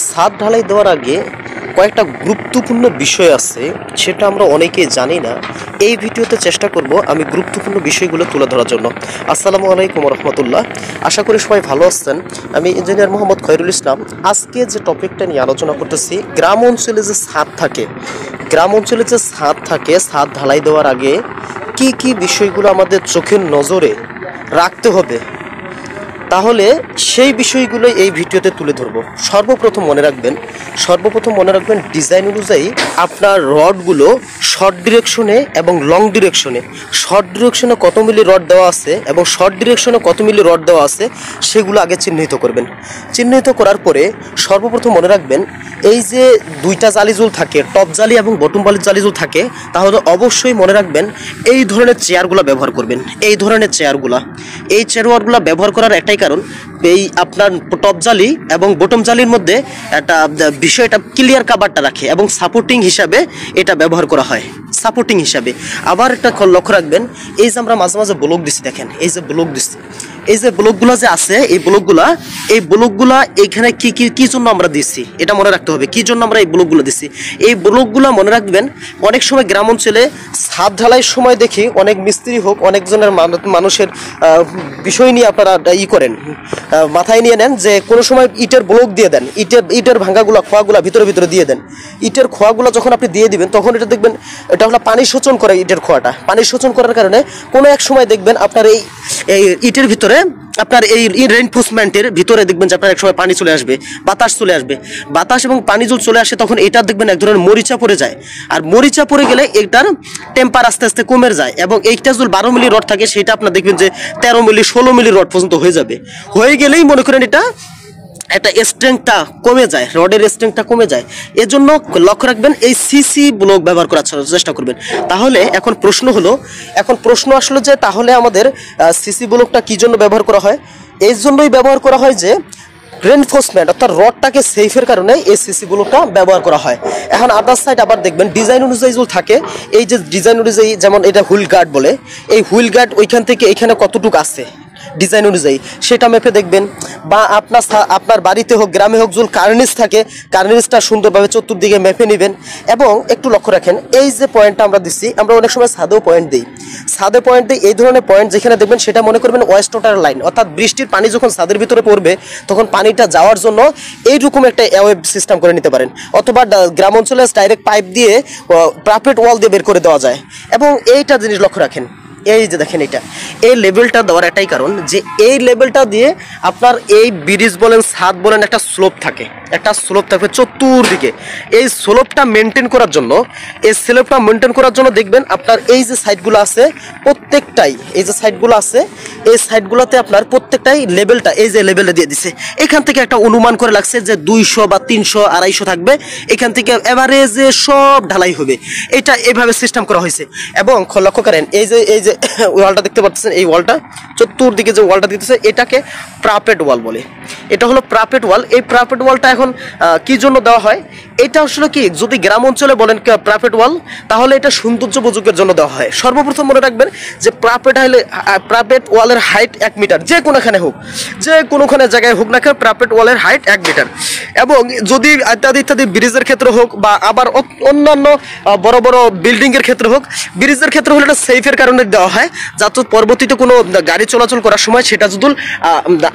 ছাদ ঢালাই দেওয়ার আগে কয়েকটা গুরুত্বপূর্ণ বিষয় আছে, সেটা আমরা অনেকেই জানি না। এই ভিডিওতে চেষ্টা করব আমি গুরুত্বপূর্ণ বিষয়গুলো তুলে ধরার জন্য। আসসালামু আলাইকুম রহমতুল্লাহ, আশা করি সবাই ভালো আছেন। আমি ইঞ্জিনিয়ার মোহাম্মদ খয়রুল ইসলাম। আজকে যে টপিকটা নিয়ে আলোচনা করতেছি, গ্রাম অঞ্চলে যে ছাদ থাকে, ছাদ ঢালাই দেওয়ার আগে কি কি বিষয়গুলো আমাদের চোখের নজরে রাখতে হবে, তাহলে সেই বিষয়গুলো এই ভিডিওতে তুলে ধরবো। সর্বপ্রথম মনে রাখবেন ডিজাইন অনুযায়ী আপনার রডগুলো শর্ট ডিরেকশনে এবং লং ডিরেকশনে, শর্ট ডিরেকশনে কত মিলি রড দেওয়া আছে এবং শর্ট ডিরেকশনে কত মিলি রড দেওয়া আছে সেগুলো আগে চিহ্নিত করবেন। চিহ্নিত করার পরে সর্বপ্রথম মনে রাখবেন, এই যে দুইটা জালিজুল থাকে, টপ জালি এবং বটম জালিজুল থাকে, তাহলে অবশ্যই মনে রাখবেন এই ধরনের চেয়ারগুলো ব্যবহার করবেন। এই চেয়ারগুলো ব্যবহার করার একটাই কারণ, এই আপনার টপ জালি এবং বটম জালির মধ্যে একটা বিষয়টা ক্লিয়ার কাভারটা রাখে এবং সাপোর্টিং হিসাবে এটা ব্যবহার করা হয়, সাপোর্টিং হিসাবে। আবার একটা লক্ষ্য রাখবেন, এই যে আমরা মাঝে মাঝে ব্লক দিচ্ছি, দেখেন এই যে ব্লকগুলো যে আছে, এই ব্লকগুলা এখানে কি জন্য আমরা দিচ্ছি এটা মনে রাখতে হবে। কি জন্য আমরা এই ব্লকগুলো দিচ্ছি, এই ব্লকগুলো মনে রাখবেন। অনেক সময় গ্রাম অঞ্চলে ছাদ ঢালাইয়ের সময় দেখি অনেক মিস্ত্রি হোক, অনেকজনের মানুষের বিষয় নিয়ে আপনারা করেন, মাথায় নিয়ে নেন যে কোনো সময় ইটের ব্লক দিয়ে দেন, ইটের ভাঙাগুলো খোয়াগুলো ভিতরে দিয়ে দেন। ইটের খোয়াগুলো যখন আপনি দিয়ে দিবেন, তখন এটা দেখবেন এটা হলো পানি শোষণ করে। ইটের খোয়াটা পানি শোষণ করার কারণে কোনো এক সময় দেখবেন আপনার এই ইটের ভিতরে, আপনার এই রেইনফোর্সমেন্টের ভিতরে দেখবেন যে আপনার এক সময় পানি চলে আসবে, বাতাস এবং পানি যদি চলে আসে, তখন এটা দেখবেন এক ধরনের মরিচা পড়ে যায়। আর মরিচা পড়ে গেলে এটার টেম্পার আস্তে আস্তে কমে যায় এবং এইটা যদি 12 মিলি রড থাকে, সেটা আপনার দেখবেন যে 13 মিলি 16 মিলি রড পর্যন্ত হয়ে যাবে। হয়ে গেলেই মনে করেন এটা একটা স্ট্রেংথটা কমে যায়, রডের স্ট্রেংথটা কমে যায়। এজন্য লক্ষ্য রাখবেন, এই সিসি ব্লক ব্যবহার করার চেষ্টা করবেন। তাহলে এখন প্রশ্ন আসলো যে তাহলে আমাদের সিসি ব্লকটা কি জন্য ব্যবহার করা হয়? এই জন্যই ব্যবহার করা হয় যে রেনফোর্সমেন্ট, অর্থাৎ রডটাকে সেফের কারণে এই সিসি ব্লকটা ব্যবহার করা হয়। এখন আদার সাইড আবার দেখবেন ডিজাইন অনুযায়ী যদি থাকে, এই যে ডিজাইন অনুযায়ী, যেমন এটা হুইল গার্ড বলে, এই হুইল গার্ড ওইখান থেকে এখানে কতটুকু আছে ডিজাইন অনুযায়ী সেটা মেপে দেখবেন। বা আপনার বাড়িতে হোক গ্রামে হোক, যদি কার্নিস থাকে, কার্নিসটা সুন্দরভাবে চতুর্দিকে মেপে নেবেন। এবং একটু লক্ষ্য রাখেন, এই যে পয়েন্টটা আমরা দিচ্ছি, আমরা অনেক সময় ছাদেও পয়েন্ট দিই, এই ধরনের পয়েন্ট যেখানে দেখবেন সেটা মনে করবেন ওয়েস্ট ওয়াটার লাইন, অর্থাৎ বৃষ্টির পানি যখন ছাদের ভিতরে পড়বে, তখন পানিটা যাওয়ার জন্য এইরকম একটা এওয়েব সিস্টেম করে নিতে পারেন। অথবা গ্রাম অঞ্চলে ডাইরেক্ট পাইপ দিয়ে প্রাইভেট ওয়াল দিয়ে বের করে দেওয়া যায়। এবং এইটা জিনিস লক্ষ্য রাখেন, এই যে দেখেন এই লেভেলটা দেওয়ার একটাই কারণ, যে এই লেভেলটা দিয়ে আপনার এই ব্রিজ বলেন, ছাদ বলেন, একটা স্লোপ থাকবে চতুর্দিকে। এই স্লোপটা মেনটেন করার জন্য, দেখবেন আপনার এই যে সাইডগুলো আছে প্রত্যেকটাই, এই সাইডগুলোতে আপনার প্রত্যেকটাই লেভেলটা, এই যে লেভেলটা দিয়ে দিছে, এখান থেকে একটা অনুমান করে লাগছে যে 200 বা 300 250 থাকবে। এখান থেকে এভারেজে সব ঢালাই হবে, এটা এভাবে সিস্টেম করা হয়েছে। এবং লক্ষ্য করেন, এই যে ওয়ালটা দেখতে পাচ্ছেন, এই ওয়ালটা চতুর্দিকে যে ওয়ালটা দিতেছে, এটাকে প্রাপেট ওয়াল বলে। এটা হলো প্রাপেট ওয়াল। এই প্রাপেট ওয়ালটা এখন কি জন্য দেওয়া হয়? এটা আসলে কি, যদি গ্রাম অঞ্চলে বলেন প্রাপেট ওয়াল, তাহলে এটা সৌন্দর্য উপযোগের জন্য দেওয়া হয়। সর্বপ্রথম মনে রাখবেন যে প্রাপেট ওয়ালের হাইট 1 মিটার, যে কোনোখানে জায়গায় হোক না কেন, প্রাপেট ওয়ালের হাইট 1 মিটার। এবং যদি ইত্যাদি ব্রিজের ক্ষেত্রে হোক, বা আবার অন্যান্য বড় বড় বিল্ডিং এর ক্ষেত্রে হোক, ব্রিজের ক্ষেত্রে হলে এটা সেফের কারণে দেওয়া হয়, যাতে পরবর্তীতে কোনো গাড়ি চলাচল করার সময় সেটা যদি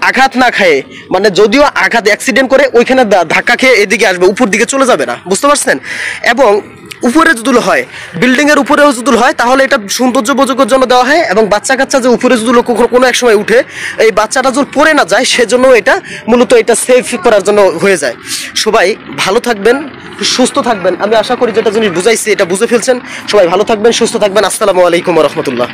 আঘাত না খায়, মানে যদিও আঘাত অ্যাক্সিডেন্ট করে, ওইখানে ধাক্কা খেয়ে এদিকে আসবে, উপর দিকে চলে যাবে না, বুঝতে পারছেন? এবং উপরে যদি হয়, বিল্ডিং এর উপরেও যদি হয়, তাহলে এটা সৌন্দর্য উপযোগের জন্য দেওয়া হয়। এবং বাচ্চা কাচ্চা যে উপরে যদি কোনো এক সময় উঠে, এই বাচ্চাটা যদি পড়ে না যায়, সেজন্য এটা মূলত এটা সেফ করার জন্য হয়ে যায়। সবাই ভালো থাকবেন, সুস্থ থাকবেন। আমি আশা করি যেটা জিনিস বুঝাইছি এটা বুঝে ফেলছেন। সবাই ভালো থাকবেন, সুস্থ থাকবেন। আসসালামু আলাইকুম রহমতুল্লাহ।